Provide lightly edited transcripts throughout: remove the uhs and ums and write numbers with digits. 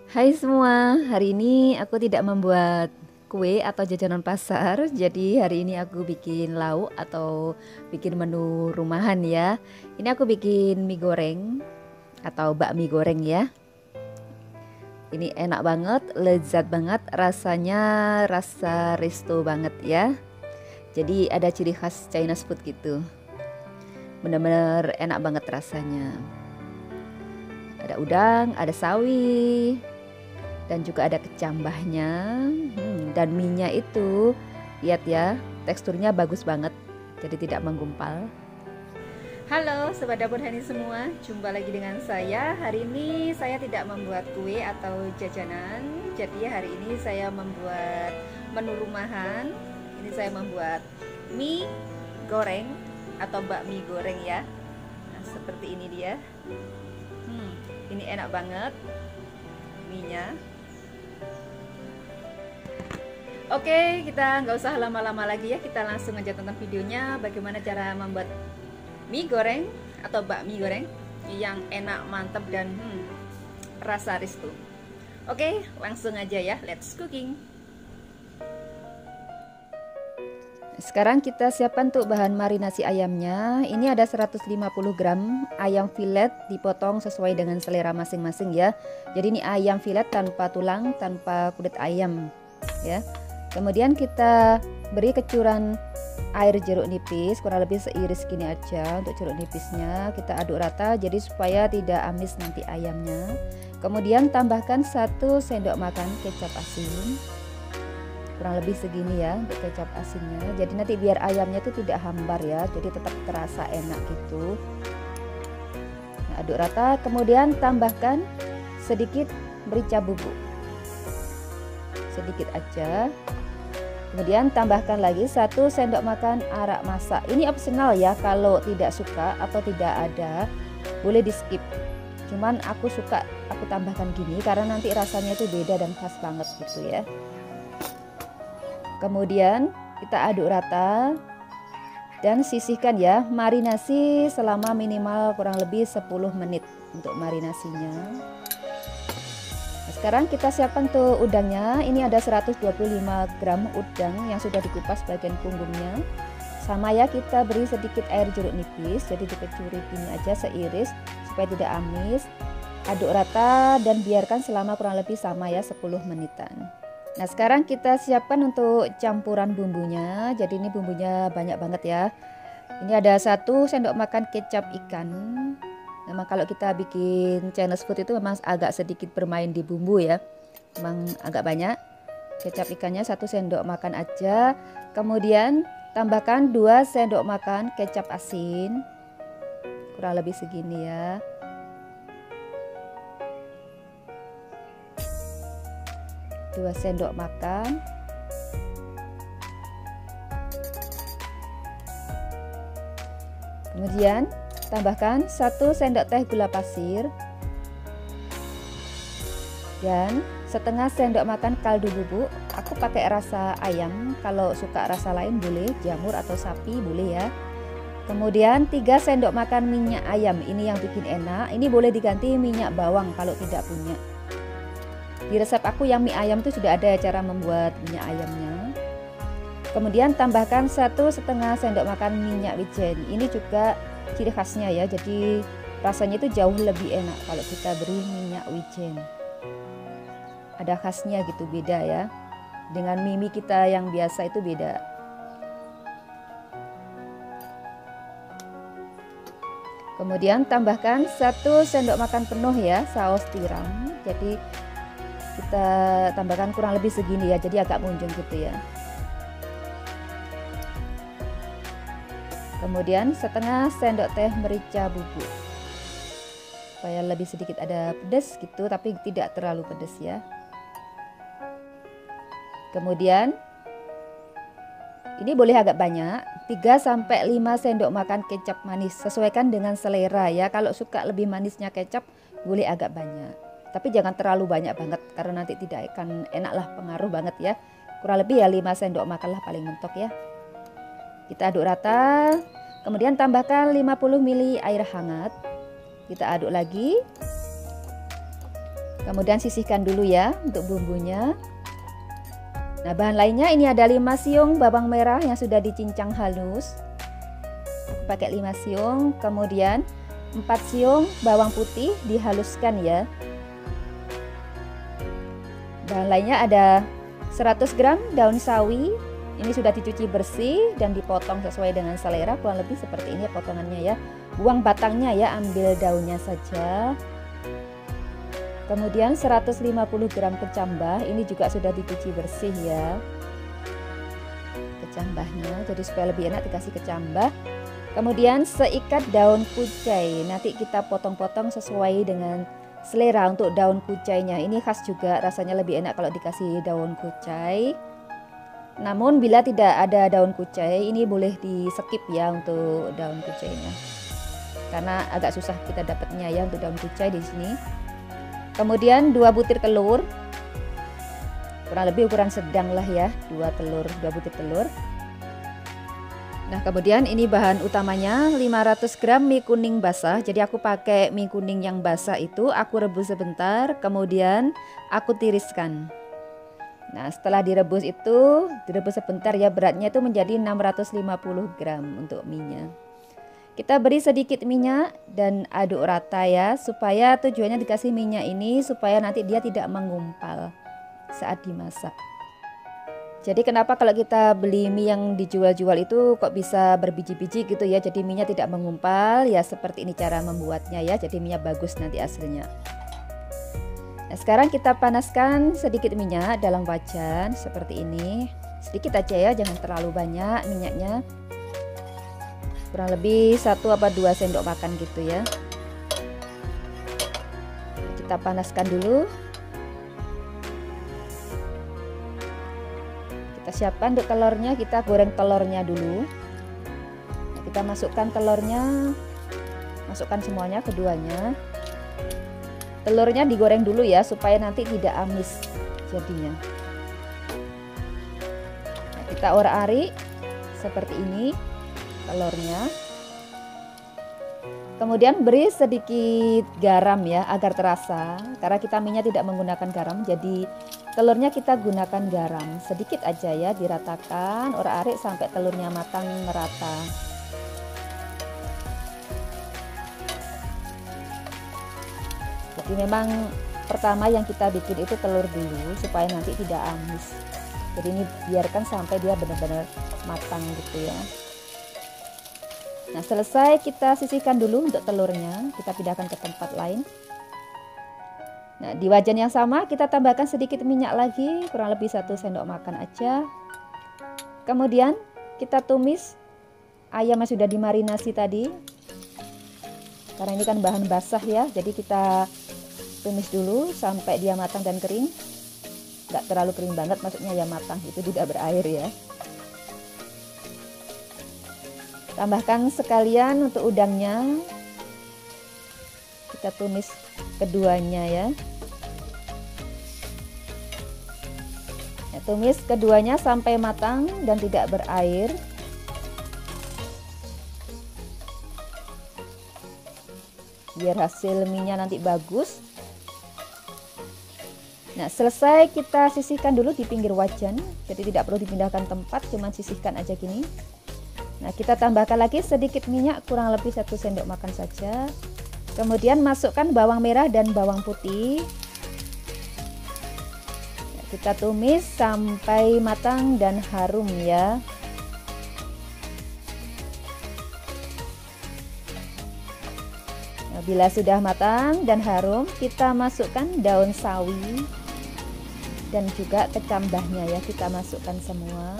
Hai semua, hari ini aku tidak membuat kue atau jajanan pasar. Jadi hari ini aku bikin lauk atau bikin menu rumahan ya. Ini aku bikin mie goreng atau bakmi goreng ya. Ini enak banget, lezat banget, rasanya rasa resto banget ya. Jadi ada ciri khas Chinese food gitu. Bener-bener enak banget rasanya. Ada udang, ada sawi, dan juga ada kecambahnya. Dan minyak itu lihat ya, teksturnya bagus banget, jadi tidak menggumpal. Halo Sobat Dapur Hani semua, jumpa lagi dengan saya. Hari ini saya tidak membuat kue atau jajanan, jadi hari ini saya membuat menu rumahan. Ini saya membuat mie goreng atau bakmi goreng ya. Nah, seperti ini dia. Ini enak banget mie-nya. Oke, kita nggak usah lama-lama lagi ya, kita langsung aja tonton videonya bagaimana cara membuat mie goreng atau bakmi goreng yang enak, mantap, dan rasa resto. Oke, langsung aja ya, let's cooking. Sekarang kita siapkan untuk bahan marinasi ayamnya. Ini ada 150 gram ayam filet dipotong sesuai dengan selera masing-masing ya. Jadi ini ayam filet tanpa tulang, tanpa kulit ayam ya. Kemudian kita beri kecuran air jeruk nipis, kurang lebih seiris gini aja untuk jeruk nipisnya. Kita aduk rata jadi supaya tidak amis nanti ayamnya. Kemudian tambahkan 1 sendok makan kecap asin, kurang lebih segini ya untuk kecap asinnya. Jadi nanti biar ayamnya itu tidak hambar ya, jadi tetap terasa enak gitu. Nah, aduk rata, kemudian tambahkan sedikit merica bubuk, sedikit aja. Kemudian tambahkan lagi 1 sendok makan arak masak. Ini opsional ya, kalau tidak suka atau tidak ada boleh di skip. Cuman aku suka aku tambahkan gini karena nanti rasanya itu beda dan khas banget gitu ya. Kemudian kita aduk rata dan sisihkan ya, marinasi selama minimal kurang lebih 10 menit untuk marinasinya. Sekarang kita siapkan tuh udangnya. Ini ada 125 gram udang yang sudah dikupas bagian punggungnya. Sama ya, kita beri sedikit air jeruk nipis, jadi dikecuri gini aja seiris supaya tidak amis. Aduk rata dan biarkan selama kurang lebih sama ya 10 menitan. Nah, sekarang kita siapkan untuk campuran bumbunya. Jadi ini bumbunya banyak banget ya. Ini ada 1 sendok makan kecap ikan. Memang kalau kita bikin Chinese food itu memang agak sedikit bermain di bumbu ya, memang agak banyak. Kecap ikannya 1 sendok makan aja. Kemudian tambahkan 2 sendok makan kecap asin, kurang lebih segini ya. Dua sendok makan. Kemudian tambahkan 1 sendok teh gula pasir dan setengah sendok makan kaldu bubuk. Aku pakai rasa ayam, kalau suka rasa lain boleh, jamur atau sapi boleh ya. Kemudian 3 sendok makan minyak ayam, ini yang bikin enak. Ini boleh diganti minyak bawang kalau tidak punya. Di resep aku yang mie ayam itu sudah ada cara membuat minyak ayamnya. Kemudian tambahkan 1,5 sendok makan minyak wijen. Ini juga ciri khasnya ya, jadi rasanya itu jauh lebih enak kalau kita beri minyak wijen. Ada khasnya gitu, beda ya, dengan mie kita yang biasa itu beda. Kemudian tambahkan 1 sendok makan penuh ya saus tiram. Jadi kita tambahkan kurang lebih segini ya, jadi agak munjung gitu ya. Kemudian setengah sendok teh merica bubuk, supaya lebih sedikit ada pedas gitu, tapi tidak terlalu pedas ya. Kemudian ini boleh agak banyak, 3-5 sendok makan kecap manis, sesuaikan dengan selera ya. Kalau suka lebih manisnya kecap boleh agak banyak, tapi jangan terlalu banyak banget karena nanti tidak akan enak lah, pengaruh banget ya. Kurang lebih ya 5 sendok makan lah paling mentok ya. Kita aduk rata, kemudian tambahkan 50 ml air hangat. Kita aduk lagi. Kemudian sisihkan dulu ya untuk bumbunya. Nah, bahan lainnya ini ada 5 siung bawang merah yang sudah dicincang halus. Aku pakai 5 siung, kemudian 4 siung bawang putih dihaluskan ya. Bahan lainnya ada 100 gram daun sawi. Ini sudah dicuci bersih dan dipotong sesuai dengan selera, kurang lebih seperti ini potongannya ya. Buang batangnya ya, ambil daunnya saja. Kemudian 150 gram kecambah, ini juga sudah dicuci bersih ya. Kecambahnya, jadi supaya lebih enak dikasih kecambah. Kemudian seikat daun kucai, nanti kita potong-potong sesuai dengan selera untuk daun kucainya. Ini khas juga, rasanya lebih enak kalau dikasih daun kucai. Namun bila tidak ada daun kucai, ini boleh di skip ya untuk daun kucainya. Karena agak susah kita dapatnya ya untuk daun kucai di sini. Kemudian 2 butir telur, kurang lebih ukuran sedang lah ya, 2 butir telur. Nah, kemudian ini bahan utamanya 500 gram mie kuning basah. Jadi aku pakai mie kuning yang basah itu, aku rebus sebentar, kemudian aku tiriskan. Nah, setelah direbus sebentar ya, beratnya itu menjadi 650 gram untuk mie-nya. Kita beri sedikit minyak dan aduk rata ya, supaya tujuannya dikasih minyak ini supaya nanti dia tidak mengumpal saat dimasak. Jadi kenapa kalau kita beli mie yang dijual-jual itu kok bisa berbiji-biji gitu ya, jadi minyak tidak mengumpal ya, seperti ini cara membuatnya ya, jadi minyak bagus nanti hasilnya. Nah, sekarang kita panaskan sedikit minyak dalam wajan seperti ini, sedikit aja ya, jangan terlalu banyak minyaknya. Kurang lebih 1 atau 2 sendok makan gitu ya. Kita panaskan dulu. Kita siapkan untuk telurnya, kita goreng telurnya dulu. Nah, kita masukkan telurnya, masukkan semuanya, keduanya. Telurnya digoreng dulu ya, supaya nanti tidak amis jadinya. Nah, kita orak-arik seperti ini telurnya. Kemudian beri sedikit garam ya agar terasa, karena kita minyak tidak menggunakan garam, jadi telurnya kita gunakan garam sedikit aja ya, diratakan, orak-arik sampai telurnya matang merata. Jadi memang pertama yang kita bikin itu telur dulu supaya nanti tidak amis. Jadi ini biarkan sampai dia benar-benar matang gitu ya. Nah, selesai kita sisihkan dulu untuk telurnya, kita pindahkan ke tempat lain. Nah, di wajan yang sama kita tambahkan sedikit minyak lagi, kurang lebih 1 sendok makan aja. Kemudian kita tumis ayam yang sudah dimarinasi tadi. Karena ini kan bahan basah ya, jadi kita tumis dulu sampai dia matang dan kering. Nggak terlalu kering banget, maksudnya ya matang, itu tidak berair ya. Tambahkan sekalian untuk udangnya, kita tumis keduanya ya. Tumis keduanya sampai matang dan tidak berair. Biar hasil mie-nya nanti bagus. Nah, selesai kita sisihkan dulu di pinggir wajan, jadi tidak perlu dipindahkan tempat, cuman sisihkan aja gini. Nah, kita tambahkan lagi sedikit minyak, kurang lebih 1 sendok makan saja. Kemudian masukkan bawang merah dan bawang putih. Nah, kita tumis sampai matang dan harum ya. Nah, bila sudah matang dan harum, kita masukkan daun sawi dan juga kecambahnya ya, kita masukkan semua.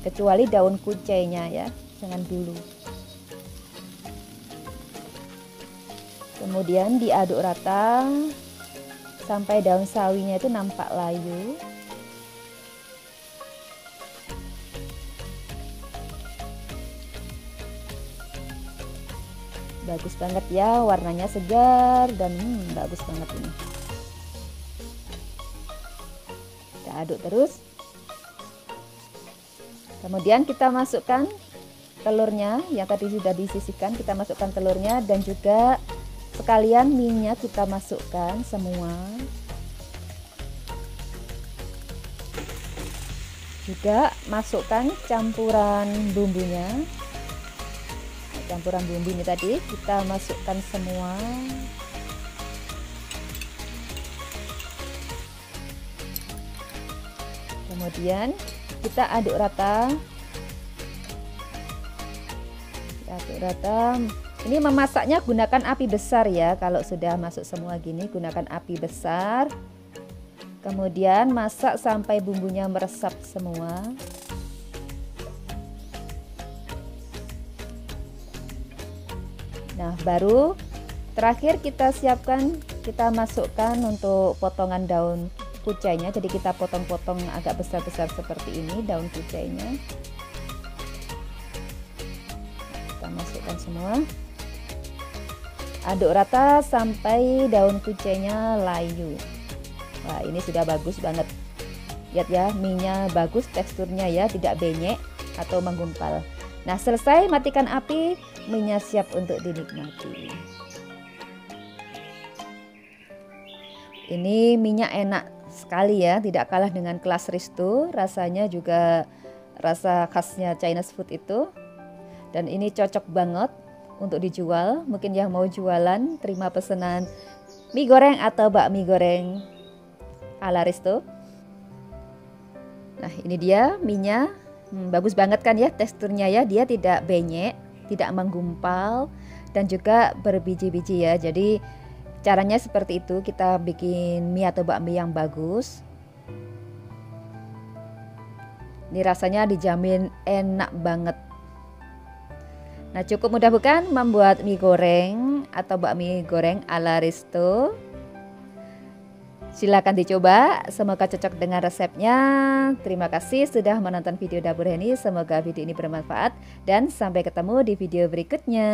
Kecuali daun kucainya ya, jangan dulu. Kemudian diaduk rata sampai daun sawinya itu nampak layu. Bagus banget ya, warnanya segar dan bagus banget ini. Kita aduk terus. Kemudian kita masukkan telurnya yang tadi sudah disisihkan, kita masukkan telurnya dan juga sekalian minyak kita masukkan semua. Juga masukkan campuran bumbunya. Campuran bumbu ini tadi kita masukkan semua. Kemudian kita aduk rata. Aduk rata. Ini memasaknya gunakan api besar ya. Kalau sudah masuk semua gini gunakan api besar. Kemudian masak sampai bumbunya meresap semua. Nah, baru terakhir kita siapkan, kita masukkan untuk potongan daun kucainya. Jadi kita potong-potong agak besar-besar seperti ini daun kucainya. Kita masukkan semua. Aduk rata sampai daun kucainya layu. Wah, ini sudah bagus banget. Lihat ya, mie-nya bagus teksturnya ya, tidak benyek atau menggumpal. Nah, selesai, matikan api, mie-nya siap untuk dinikmati. Ini mie-nya enak sekali ya, tidak kalah dengan kelas Risto. Rasanya juga rasa khasnya Chinese food itu. Dan ini cocok banget untuk dijual. Mungkin yang mau jualan, terima pesanan mie goreng atau bakmi goreng ala Risto. Nah, ini dia mie-nya. Bagus banget kan ya teksturnya ya. Dia tidak benyek, tidak menggumpal, dan juga berbiji-biji ya. Jadi caranya seperti itu, kita bikin mie atau bakmi yang bagus. Ini rasanya dijamin enak banget. Nah, cukup mudah bukan membuat mie goreng atau bakmi goreng ala Risto? Silakan dicoba, semoga cocok dengan resepnya. Terima kasih sudah menonton video Dapur Heni, semoga video ini bermanfaat dan sampai ketemu di video berikutnya.